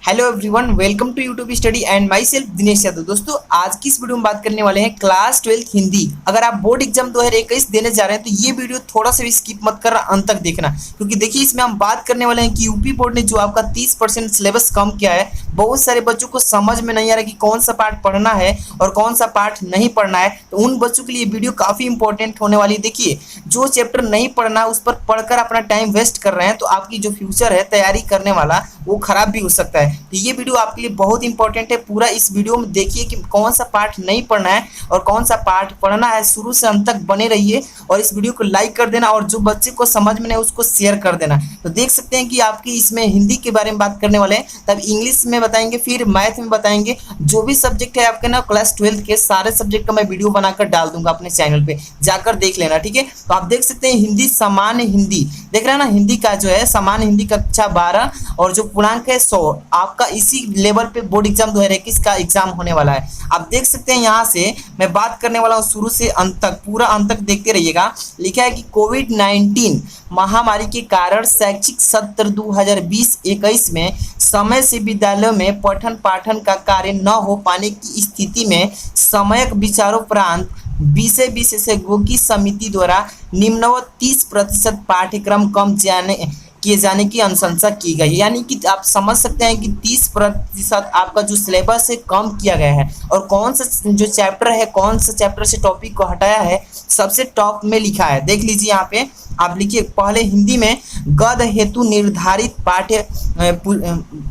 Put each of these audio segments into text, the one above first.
Hello everyone, welcome to YouTube study and myself Dinesh Yadav. दोस्तों, आज की इस वीडियो में बात करने वाले हैं क्लास 12th हिंदी। अगर आप बोर्ड एग्जाम 2021 देने जा रहे हैं तो ये वीडियो थोड़ा सा भी स्किप मत करना, अंत तक देखना, क्योंकि देखिए इसमें हम बात करने वाले हैं कि यूपी बोर्ड ने जो आपका 30% सिलेबस कम किया है। बहुत सारे बच्चों को समझ में नहीं आ रहा कि कौन सा पार्ट पढ़ना है और कौन सा पार्ट नहीं पढ़ना है। तो उन बच्चों के लिए वीडियो काफी इंपॉर्टेंट होने वाली है। देखिए, जो चैप्टर नहीं पढ़ना है उस पर पढ़कर अपना टाइम वेस्ट कर रहे हैं तो आपकी जो फ्यूचर है तैयारी करने वाला वो खराब भी हो सकता है। तो ये वीडियो आपके लिए बहुत इंपॉर्टेंट है। पूरा इस वीडियो में देखिए कि कौन सा पार्ट नहीं पढ़ना है और कौन सा पार्ट पढ़ना है। शुरू से अंत तक बने रहिए और इस वीडियो को लाइक कर देना और जो बच्चे को समझ में नहीं उसको शेयर कर देना। तो देख सकते हैं कि आपकी इसमें हिंदी के बारे में बात करने वाले हैं, तब इंग्लिश में बताएंगे, फिर मैथ में बताएंगे। जो भी सब्जेक्ट है आपके ना क्लास 12 के सारे सब्जेक्ट का मैं वीडियो बनाकर डाल दूंगा अपने चैनल पे, जाकर देख लेना। ठीक है, तो आप देख सकते हैं हिंदी सामान्य हिंदी, देख रहे हैं ना, हिंदी का जो है सामान्य हिंदी कक्षा 12 और जो पूर्णांक है 100, आपका इसी लेवल पे बोर्ड एग्जाम 2021 का एग्जाम होने वाला है। आप देख सकते हैं यहाँ से मैं बात करने वाला हूँ शुरू से अंत तक, पूरा अंत तक देखते रहिएगा। लिखा है कि कोविड-19 महामारी के कारण शैक्षिक सत्र 2020-21 में समय से विद्यालयों में पठन पाठन का कार्य न हो पाने की स्थिति में समयक विचारोपरांत विषय विशेषज्ञों की समिति द्वारा निम्नवत 30% पाठ्यक्रम कम किए जाने की अनुशंसा की गई। यानी कि आप समझ सकते हैं कि 30% आपका जो सिलेबस है कम किया गया है। और कौन सा जो चैप्टर है, कौन सा चैप्टर से टॉपिक को हटाया है, सबसे टॉप में लिखा है, देख लीजिए यहाँ पे। आप लिखिए पहले हिंदी में गद हेतु निर्धारित पाठ्य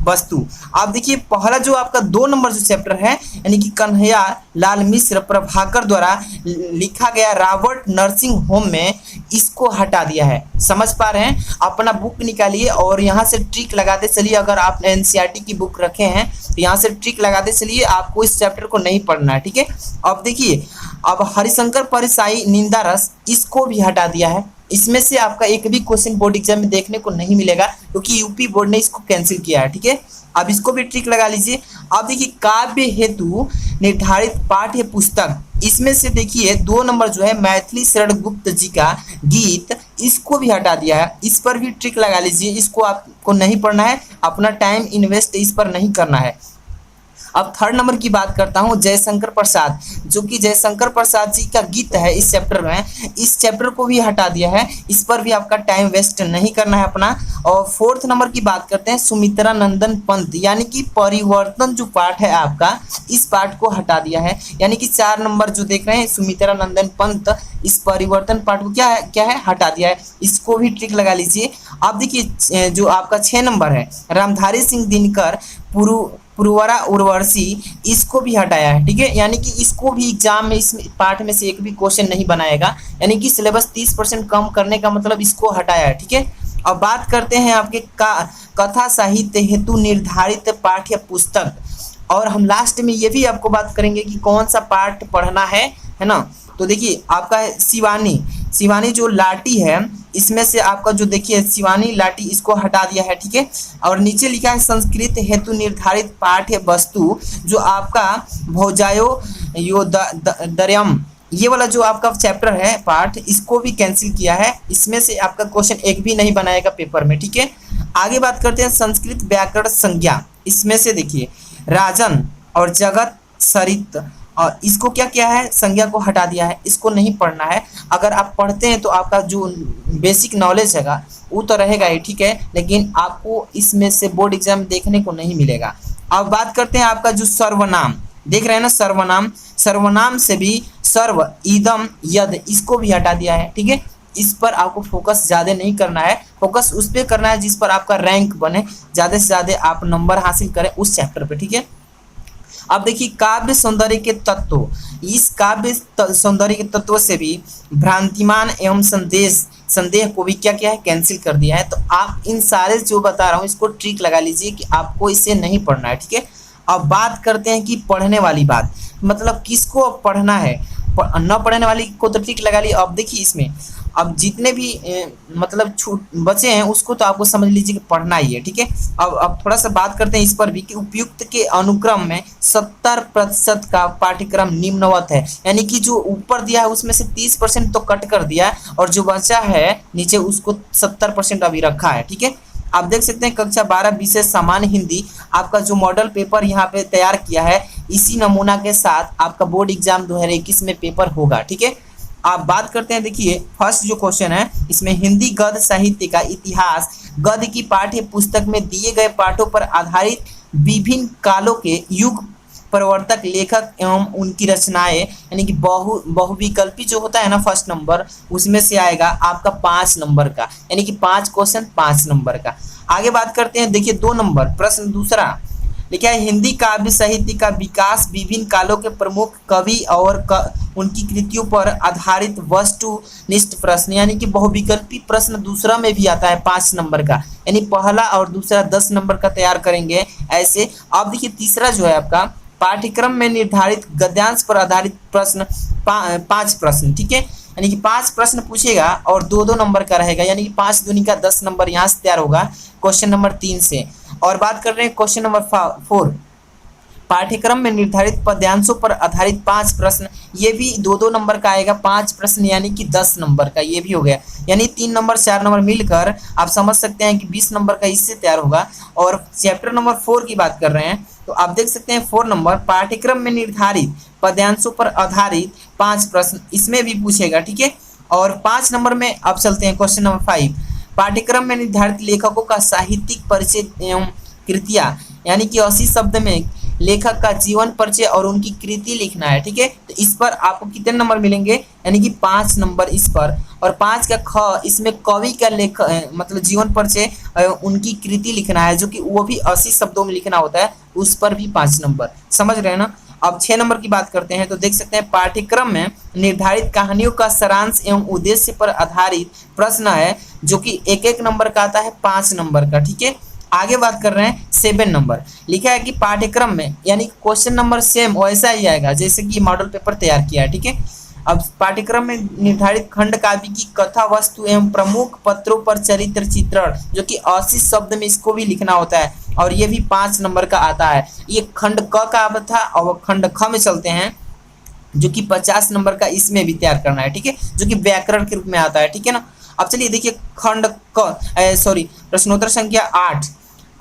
वस्तु। आप देखिए पहला जो आपका 2 नंबर जो चैप्टर है, यानी कि कन्हैया लाल मिश्र प्रभाकर द्वारा लिखा गया रॉबर्ट नर्सिंग होम में, इसको हटा दिया है। समझ पा रहे हैं? अपना बुक निकालिए और यहाँ से ट्रिक लगाते चलिए। अगर आप एनसीईआरटी की बुक रखे हैं तो यहाँ से ट्रिक लगाते चलिए, आपको इस चैप्टर को नहीं पढ़ना है। ठीक है, अब देखिए, अब हरिशंकर परिसाई निंदा रस, इसको भी हटा दिया है। इसमें से आपका एक भी क्वेश्चन बोर्ड एग्जाम में देखने को नहीं मिलेगा क्योंकि यूपी बोर्ड ने इसको कैंसिल किया है। ठीक है, अब इसको भी ट्रिक लगा लीजिए। अब देखिए काव्य हेतु निर्धारित पाठ्य पुस्तक, इसमें से देखिए 2 नंबर जो है मैथिली शरण गुप्त जी का गीत, इसको भी हटा दिया है। इस पर भी ट्रिक लगा लीजिए, इसको आपको नहीं पढ़ना है, अपना टाइम इन्वेस्ट इस पर नहीं करना है। अब 3rd नंबर की बात करता हूँ, जयशंकर प्रसाद, जो कि जयशंकर प्रसाद जी का गीत है इस चैप्टर में, इस चैप्टर को भी हटा दिया है। इस पर भी आपका टाइम वेस्ट नहीं करना है अपना। और 4th नंबर की बात करते हैं, सुमित्रा नंदन पंत, यानी कि परिवर्तन जो पार्ट है आपका, इस पार्ट को हटा दिया है। यानी कि 4 नंबर जो देख रहे हैं सुमित्रा नंदन पंत, इस परिवर्तन पार्ट को क्या है हटा दिया है। इसको भी ट्रिक लगा लीजिए। आप देखिए जो आपका 6 नंबर है रामधारी सिंह दिनकर पुरवरा उर्वशी, इसको भी हटाया है। ठीक है, यानी कि इसको भी एग्जाम में इस पार्ट में से एक भी क्वेश्चन नहीं बनाएगा। यानी कि सिलेबस 30% कम करने का मतलब इसको हटाया है। ठीक है, अब बात करते हैं आपके कथा साहित्य हेतु निर्धारित पाठ्य पुस्तक। और हम लास्ट में ये भी आपको बात करेंगे कि कौन सा पार्ट पढ़ना है ना। तो देखिए आपका है शिवानी जो लाटी है, इसमें से आपका जो देखिए शिवानी लाटी, इसको हटा दिया है। ठीक है, और नीचे लिखा है संस्कृत हेतु निर्धारित पाठ्य वस्तु, जो आपका भौजायो यो दर्यम, ये वाला जो आपका चैप्टर है पार्ट, इसको भी कैंसिल किया है। इसमें से आपका क्वेश्चन एक भी नहीं बनाएगा पेपर में। ठीक है, आगे बात करते हैं संस्कृत व्याकरण संज्ञा। इसमें से देखिए राजन और जगत सरित, और इसको क्या है, संज्ञा को हटा दिया है, इसको नहीं पढ़ना है। अगर आप पढ़ते हैं तो आपका जो बेसिक नॉलेज हैगा वो तो रहेगा ही। ठीक है, लेकिन आपको इसमें से बोर्ड एग्जाम देखने को नहीं मिलेगा। अब बात करते हैं आपका जो सर्वनाम, देख रहे हैं ना, सर्वनाम से भी सर्व इदम यद, इसको भी हटा दिया है। ठीक है, इस पर आपको फोकस ज़्यादा नहीं करना है, फोकस उस पर करना है जिस पर आपका रैंक बने, ज़्यादा से ज़्यादा आप नंबर हासिल करें उस चैप्टर पे। ठीक है, अब देखिए काव्य सौंदर्य के तत्व, इस काव्य सौंदर्य के तत्व से भी भ्रांतिमान एवं संदेह को भी क्या है कैंसिल कर दिया है। तो आप इन सारे जो बता रहा हूँ इसको ट्रिक लगा लीजिए कि आपको इसे नहीं पढ़ना है। ठीक है, अब बात करते हैं कि पढ़ने वाली बात, मतलब किसको अब पढ़ना है, न पढ़ने वाली को तो ट्रिक लगा ली। अब देखिए इसमें अब जितने भी मतलब छूट बचे हैं उसको तो आपको समझ लीजिए कि पढ़ना ही है। ठीक है, अब थोड़ा सा बात करते हैं इस पर भी कि उपयुक्त के अनुक्रम में 70% का पाठ्यक्रम निम्नवत है। यानी कि जो ऊपर दिया है उसमें से 30% तो कट कर दिया है और जो बचा है नीचे उसको 70% अभी रखा है। ठीक है, आप देख सकते हैं कक्षा 12 विषय सामान्य हिंदी आपका जो मॉडल पेपर यहाँ पे तैयार किया है, इसी नमूना के साथ आपका बोर्ड एग्जाम 2021 में पेपर होगा। ठीक है, आप बात करते हैं, देखिए फर्स्ट जो क्वेश्चन है इसमें हिंदी गद्य साहित्य का इतिहास गद्य की पाठ्य पुस्तक में दिए गए पाठों पर आधारित विभिन्न कालों के युग प्रवर्तक लेखक एवं उनकी रचनाएं, यानी कि बहुविकल्पी जो होता है ना फर्स्ट नंबर, उसमें से आएगा आपका 5 नंबर का, यानी कि 5 क्वेश्चन 5 नंबर का। आगे बात करते हैं, देखिए 2 नंबर प्रश्न दूसरा लिखा है हिंदी काव्य साहित्य का विकास विभिन्न कालों के प्रमुख कवि और उनकी कृतियों पर आधारित वस्तुनिष्ठ प्रश्न, यानी कि बहुविकल्पी प्रश्न दूसरा में भी आता है 5 नंबर का, यानी पहला और दूसरा 10 नंबर का तैयार करेंगे ऐसे। अब देखिए तीसरा जो है आपका पाठ्यक्रम में निर्धारित गद्यांश पर आधारित प्रश्न 5 प्रश्न। ठीक है, यानी कि 5 प्रश्न पूछेगा और 2-2 नंबर का रहेगा, यानी कि 5 दूनी का 10 नंबर यहाँ से तैयार होगा क्वेश्चन नंबर 3 से। और बात कर रहे हैं क्वेश्चन नंबर 4, पाठ्यक्रम में निर्धारित पद्यांशों पर आधारित 5 प्रश्न, ये भी 2-2 नंबर का आएगा 5 प्रश्न, यानी कि 10 नंबर का ये भी हो गया, यानी 3 नंबर 4 नंबर मिलकर आप समझ सकते हैं कि 20 नंबर का इससे तैयार होगा। और चैप्टर नंबर 4 की बात कर रहे हैं तो आप देख सकते हैं 4 नंबर पाठ्यक्रम में निर्धारित पद्यांशों पर आधारित 5 प्रश्न, इसमें भी पूछेगा। ठीक है, और 5 नंबर में अब चलते हैं क्वेश्चन नंबर 5, पाठ्यक्रम में निर्धारित लेखकों का साहित्यिक परिचय एवं कृतियां, यानी कि 80 शब्द में लेखक का जीवन परिचय और उनकी कृति लिखना है। ठीक है, तो इस पर आपको कितने नंबर मिलेंगे, यानी कि 5 नंबर इस पर। और 5 का ख, इसमें कवि का मतलब जीवन परिचय उनकी कृति लिखना है, जो कि वो भी 80 शब्दों में लिखना होता है, उस पर भी 5 नंबर। समझ रहे हैं ना। अब 6 नंबर की बात करते हैं तो देख सकते हैं पाठ्यक्रम में निर्धारित कहानियों का सारांश एवं उद्देश्य पर आधारित प्रश्न है, जो कि 1-1 नंबर का आता है 5 नंबर का। ठीक है, आगे बात कर रहे हैं 7 नंबर, लिखा है कि पाठ्यक्रम में, यानी क्वेश्चन नंबर सेम वैसा ही आएगा जैसे कि मॉडल पेपर तैयार किया है। ठीक है, अब पाठ्यक्रम में निर्धारित खंड काव्य की कथा वस्तु एवं प्रमुख पत्रों पर चरित्र चित्रण, जो कि 80 शब्द में इसको भी लिखना होता है, और ये भी 5 नंबर का आता है। ये खंड क का था और खंड ख में चलते हैं, जो कि 50 नंबर का इसमें भी तैयार करना है। ठीक है, जो कि व्याकरण के रूप में आता है। ठीक है ना। अब चलिए देखिए खंड प्रश्नोत्तर संख्या 8,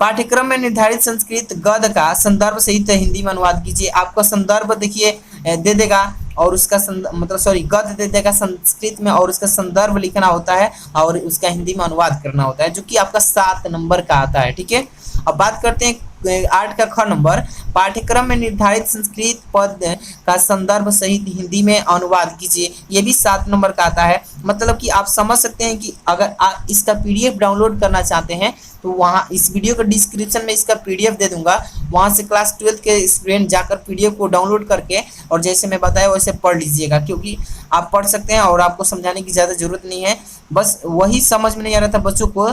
पाठ्यक्रम में निर्धारित संस्कृत गद्य का संदर्भ सहित हिंदी में अनुवाद कीजिए। आपका संदर्भ देखिए दे देगा और उसका गद्य दे देगा संस्कृत में, और उसका संदर्भ लिखना होता है और उसका हिंदी में अनुवाद करना होता है, जो कि आपका 7 नंबर का आता है। ठीक है, अब बात करते हैं 8 का ख नंबर, पाठ्यक्रम में निर्धारित संस्कृत पद का संदर्भ सहित हिंदी में अनुवाद कीजिए। ये भी 7 नंबर का आता है। मतलब कि आप समझ सकते हैं कि अगर आप इसका PDF डाउनलोड करना चाहते हैं तो वहाँ इस वीडियो के डिस्क्रिप्शन में इसका PDF दे दूंगा, वहाँ से क्लास 12 के स्टूडेंट जाकर PDF को डाउनलोड करके और जैसे मैं बताया वैसे पढ़ लीजिएगा, क्योंकि आप पढ़ सकते हैं और आपको समझाने की ज़्यादा ज़रूरत नहीं है। बस वही समझ में नहीं आ रहा था बच्चों को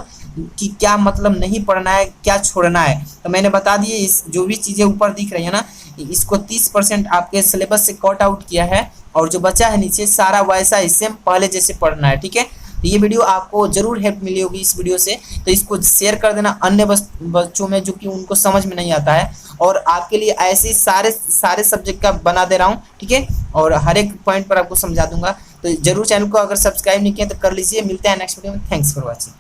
कि क्या मतलब नहीं पढ़ना है, क्या छोड़ना है, तो मैंने बता दिए। इस जो भी चीज़ें ऊपर दिख रही है ना, इसको 30% आपके सिलेबस से कट आउट किया है, और जो बचा है नीचे सारा वैसा ही सेम पहले जैसे पढ़ना है। ठीक है, तो ये वीडियो आपको जरूर हेल्प मिली होगी इस वीडियो से, तो इसको शेयर कर देना अन्य बच्चों में जो कि उनको समझ में नहीं आता है, और आपके लिए ऐसे सारे सब्जेक्ट का बना दे रहा हूँ। ठीक है, और हर एक पॉइंट पर आपको समझा दूंगा। तो जरूर चैनल को अगर सब्सक्राइब नहीं किया तो कर लीजिए। मिलते हैं नेक्स्ट वीडियो में। Thanks for watching.